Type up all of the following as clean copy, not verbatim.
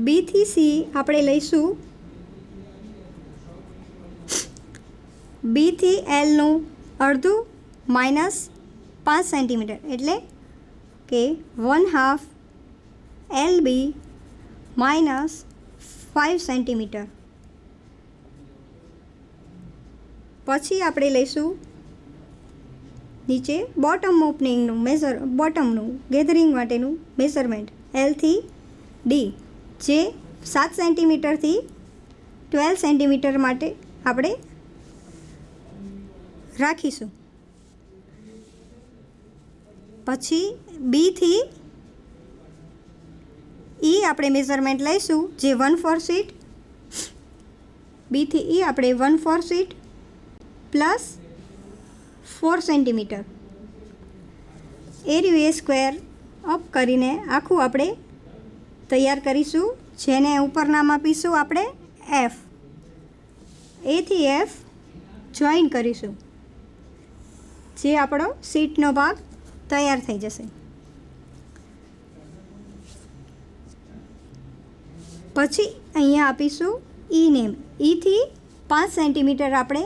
B थी सी આપણે લઈશું बी थी एलનું અડધું -5 સેન્ટીમીટર એટલે કે 1/2 LB -5 સેન્ટીમીટર। પછી આપણે લઈશું નીચે બોટમ ઓપનિંગનું બોટમનું ગેધરિંગ માટેનું મેઝરમેન્ટ L થી D જે 7 સેન્ટીમીટરથી 12 સેન્ટીમીટર માટે આપણે રાખીશું। પછી બી થી ઈ આપણે મેઝરમેન્ટ લઈશું જે 1/4 ફીટ। બી થી ઈ આપણે 1/4 ફીટ પ્લસ 4 સેન્ટીમીટર એ રહ્યું એ સ્ક્વેર અપ કરીને આખું આપણે તૈયાર કરીશું, જેને ઉપર નામ આપીશું આપણે એફ। એ થી એફ જોઈન કરીશું, જે આપણો સીટનો ભાગ તૈયાર થઈ જશે। પછી અહીંયા આપીશું ઈ નેમ। ઈથી 5 સેન્ટીમીટર આપણે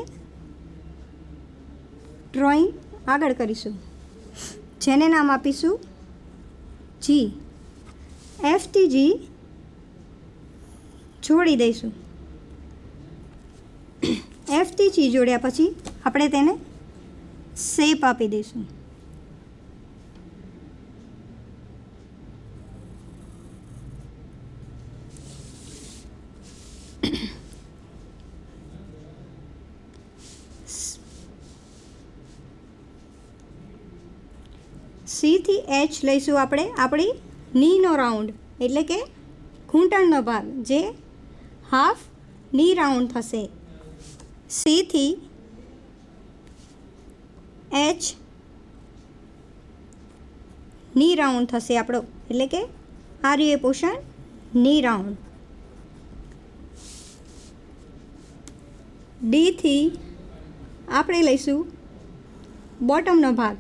ડ્રોઈંગ આગળ કરીશું, જેને નામ આપીશું જી। એફથી જી જોડી દઈશું। એફથી જી જોડ્યા પછી આપણે તેને શેપ આપી દઈશું। સી થી એચ લઈશું આપણે આપણી નીનો રાઉન્ડ એટલે કે ઘૂંટણનો ભાગ, જે હાફ ની રાઉન્ડ થશે। સી થી એચ ની રાઉન્ડ થશે આપણો, એટલે કે આ રહ્યું એ પોર્શન ની રાઉન્ડ। ડી થી આપણે લઈશું બોટમનો ભાગ,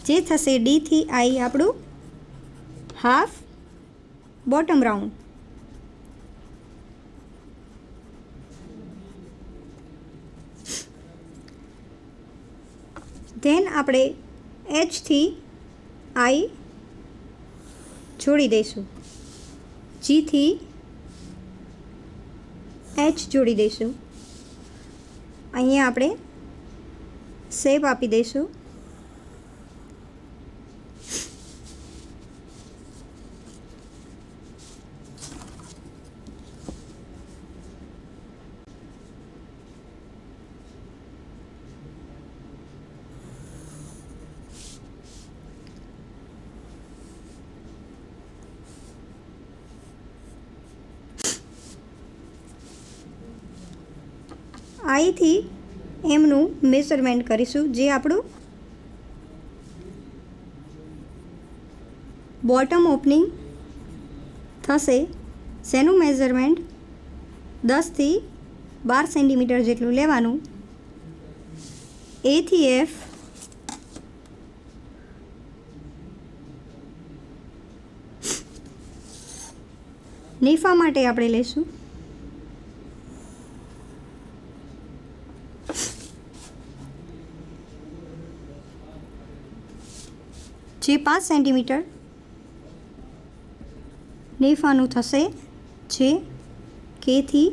જે થશે ડી થી આઈ આપણું હાફ બોટમ રાઉન્ડ। ધેન આપણે એચ થી આઈ જોડી દઈશું, જી થી એચ જોડી દઈશું। અહીંયા આપણે શેપ આપી દઈશું। આઈથી એમનું મેઝરમેન્ટ કરીશું, જે આપણું બોટમ ઓપનિંગ થશે, જેનું મેઝરમેન્ટ 10 થી 12 સેન્ટીમીટર જેટલું લેવાનું। એ થી એફ નીફા માટે આપણે લઈશું જે 5 સેન્ટીમીટર નીફાનું થશે, જે કે થી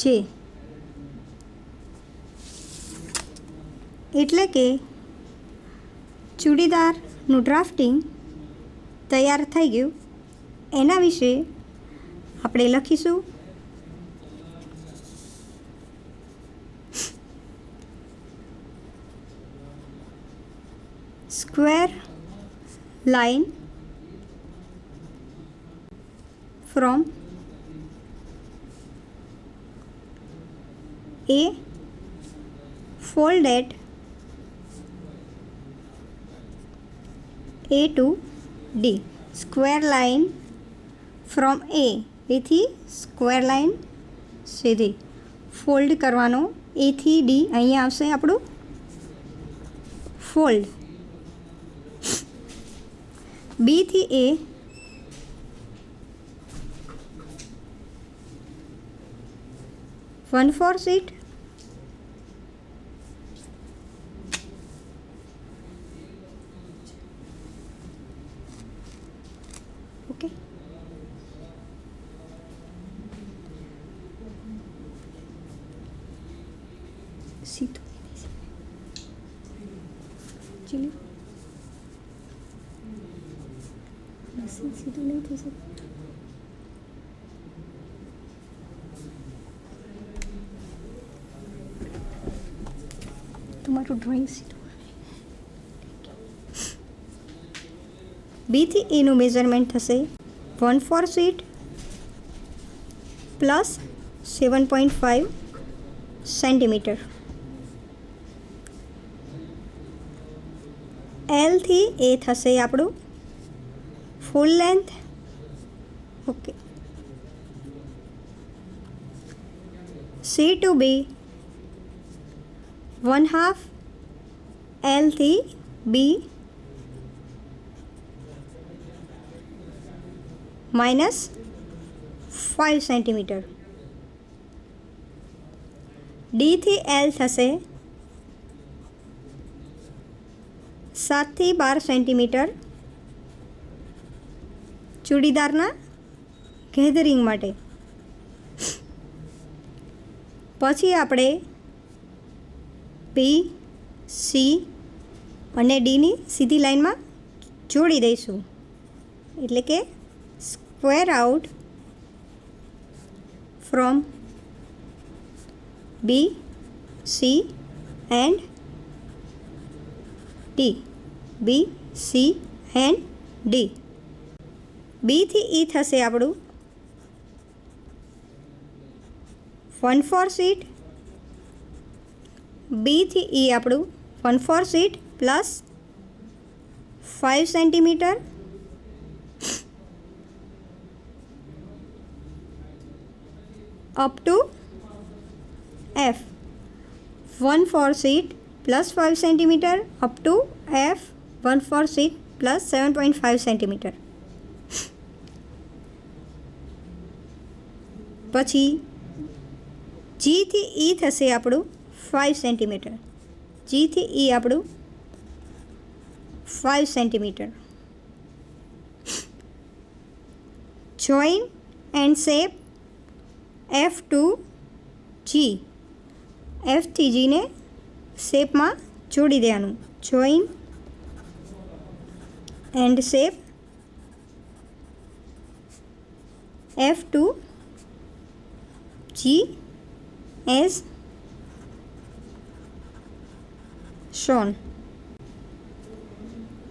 જે, એટલે કે ચૂડીદારનું ડ્રાફ્ટિંગ તૈયાર થઈ ગયું। એના વિશે આપણે લખીશું square line from A folded A to D। square line from A એથી સ્ક્વેર લાઇન સીધી ફોલ્ડ કરવાનો, A થી D અહીંયા આવશે આપણું ફોલ્ડ। B થી A 1/4 સીટ ઓકે. સીધું ચલો સીધું નહીં થઈ શકે. તમારું ડ્રોઈંગ સીધું. બીથી એનું મેઝરમેન્ટ થશે 1/4 સીટ પ્લસ 7.5 સેન્ટીમીટર. એલથી એ થશે આપણું ફૂલ લેન્થ. ઓકે. સી ટુ બી 1/2 એલથી બી -5 સેન્ટીમીટર. ડીથી એલ થશે 7 થી 12 સેન્ટીમીટર ચૂડીદારના ગેધરિંગ માટે. પછી આપણે પી, સી અને ડીની સીધી લાઈનમાં જોડી દઈશું, એટલે કે square out from B, C and D. B, C and D. બીથી ઈ થશે આપણું 1/4 સીટ. બીથી ઈ આપણું 1/4 seat plus 5 centimetre. Up to F 1/4 seat plus 5 centimetre up to F 1/4 seat plus 7.5 centimetre. પછી જીથી ઈ થશે આપણું 5 સેન્ટીમીટર. જીથી ઈ આપણું 5 centimetre. Join and shape F to G. એફથી જીને શેપમાં જોડી દેવાનું. Join and shape F to G as shown.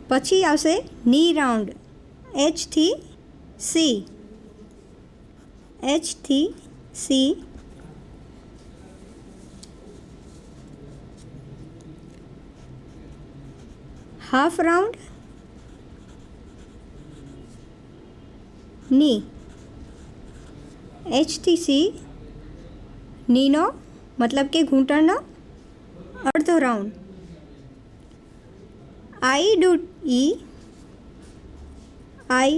પછી આવશે ની રાઉન્ડ એચથી સી. એચથી સી હાફ રાઉન્ડ ની. એચથી સી નીનો મતલબ કે ઘૂંટણનો અડધો રાઉન્ડ. I to E. I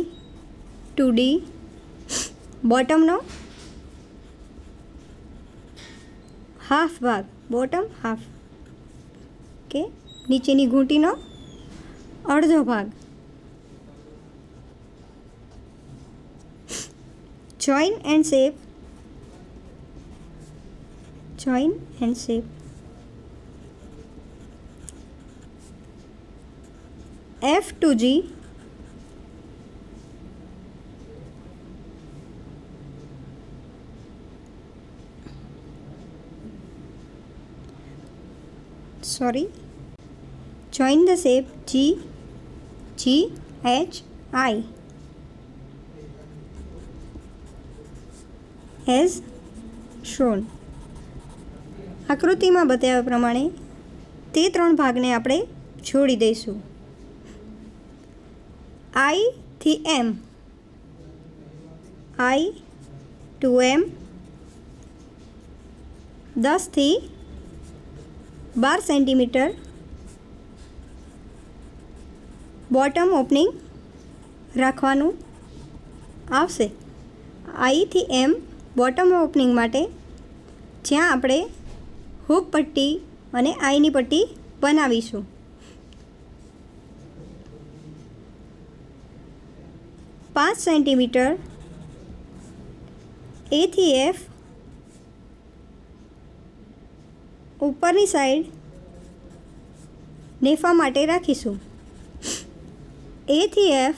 to D બોટમનો હાફ ભાગ. બોટમ હાફ કે નીચેની ઘૂંટીનો અડધો ભાગ. Join and shape. Join and shape F to G. sorry, join the shape G, G, H, I as shown. આકૃતિમાં બતાવ્યા પ્રમાણે તે ત્રણ ભાગને આપણે જોડી દઈશું. I થી M, I to M 10 થી 12 સેન્ટીમીટર બોટમ ઓપનિંગ રાખવાનું આવશે. I થી M બોટમ ઓપનિંગ માટે જ્યાં આપણે હૂક પટ્ટી અને આઈની પટ્ટી બનાવીશું. 5 સેન્ટીમીટર A થી F ઉપરની સાઈડ નેફા માટે રાખીશું. A થી F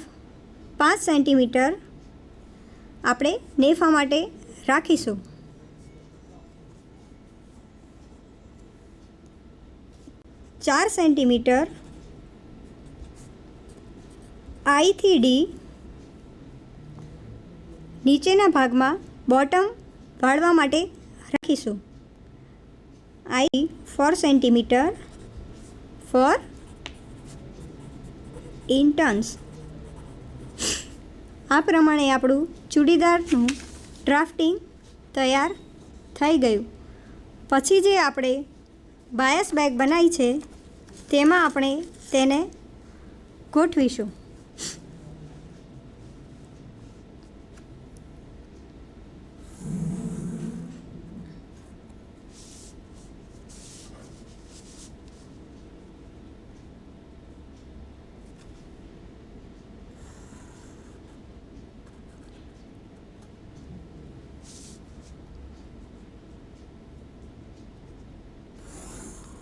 5 સેન્ટીમીટર આપણે નેફા માટે રાખીશું. 4 સેન્ટીમીટર I થી D નીચેના ભાગમાં બોટમ વાળવા માટે રાખીશું. I 4 centimetre four interns. આ પ્રમાણે આપણું ચૂડીદારનું ડ્રાફ્ટિંગ તૈયાર થઈ ગયું. પછી જે આપણે બાયસ બેગ બનાવી છે તેમાં આપણે તેને ગોઠવીશું.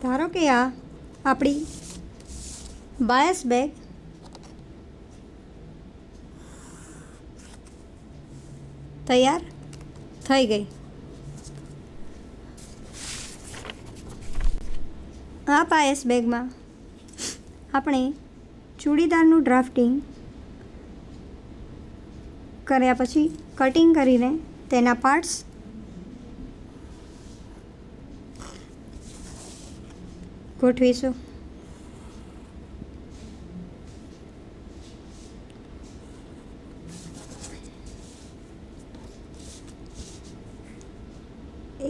ધારો કે આ આપણી બાયસ બેગ તૈયાર થઈ ગઈ. આ બાયસ બેગમાં આપણે ચૂડીદારનું ડ્રાફ્ટિંગ કર્યા પછી કટિંગ કરીને તેના પાર્ટ્સ ગોઠવીશું.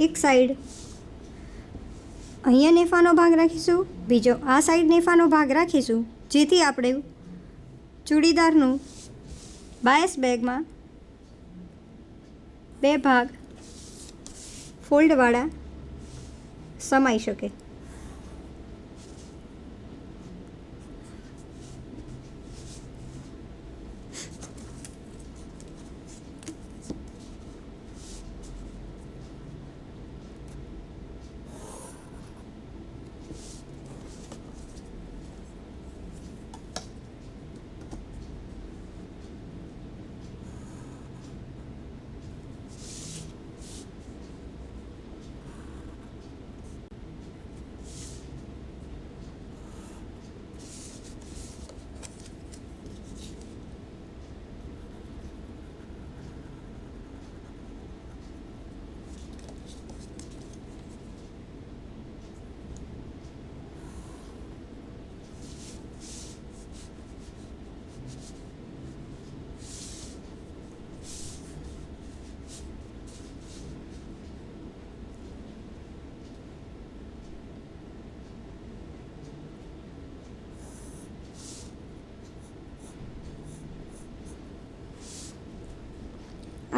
એક સાઈડ અહીંયા નેફાનો ભાગ રાખીશું, બીજો આ સાઈડ નેફાનો ભાગ રાખીશું, જેથી આપણે ચૂડીદારનું બાયસ બેગમાં બે ભાગ ફોલ્ડવાળા સમાઈ શકે.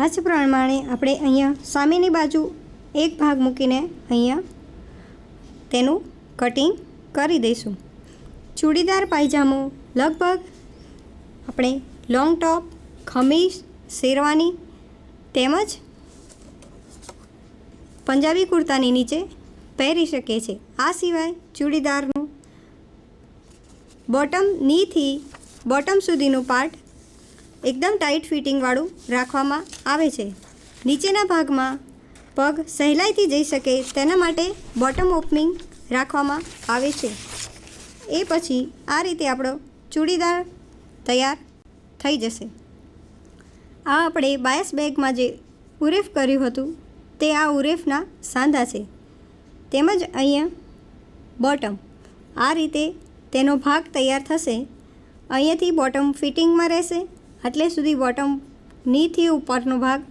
આ જ પ્રમાણે આપણે અહીંયા સામેની બાજુ એક ભાગ મૂકીને અહીંયા તેનું કટિંગ કરી દઈશું. ચૂડીદાર પાયજામો લગભગ આપણે લોંગ ટોપ, ખમીસ, શેરવાની તેમજ પંજાબી કુર્તાની નીચે પહેરી શકીએ છીએ. આ સિવાય ચૂડીદારનું બોટમ નીથી બોટમ સુધીનું પાર્ટ એકદમ ટાઈટ ફિટિંગવાળું રાખવામાં આવે છે. નીચેના ભાગમાં પગ સહેલાઈથી જઈ શકે તેના માટે બોટમ ઓપનિંગ રાખવામાં આવે છે. એ પછી આ રીતે આપણો ચૂડીદાર તૈયાર થઈ જશે. આ આપણે બાયસ બેગમાં જે ઉરેફ કર્યું હતું તે આ ઉરેફના સાંધા છે. તેમજ અહીંયા બોટમ આ રીતે તેનો ભાગ તૈયાર થશે. અહીંયાથી બોટમ ફિટિંગમાં રહેશે, એટલે સુધી બોટમ નીથી ઉપરનો ભાગ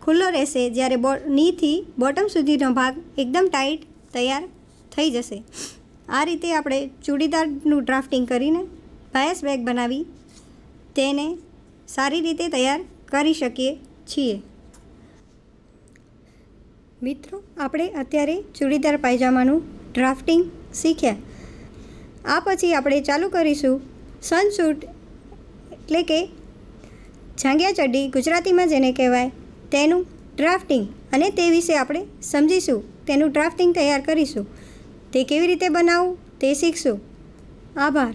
ખુલ્લો રહેશે, જ્યારે નીથી બોટમ સુધીનો ભાગ એકદમ ટાઈટ તૈયાર થઈ જશે. આ રીતે આપણે ચૂડીદારનું ડ્રાફ્ટિંગ કરીને બાયસ બેગ બનાવી તેને સારી રીતે તૈયાર કરી શકીએ છીએ. મિત્રો, આપણે અત્યારે ચૂડીદાર પાયજામાનું ડ્રાફ્ટિંગ શીખ્યા. આ પછી આપણે ચાલુ કરીશું સનસૂટ એટલે કે જાંઘિયા ચડ્ડી ગુજરાતીમાં જેને કહેવાય તેનું ડ્રાફ્ટિંગ, અને તે વિશે આપણે સમજીશું, તેનું ડ્રાફ્ટિંગ તૈયાર કરીશું. તે કેવી રીતે બનાવવું તે શીખશું. આભાર.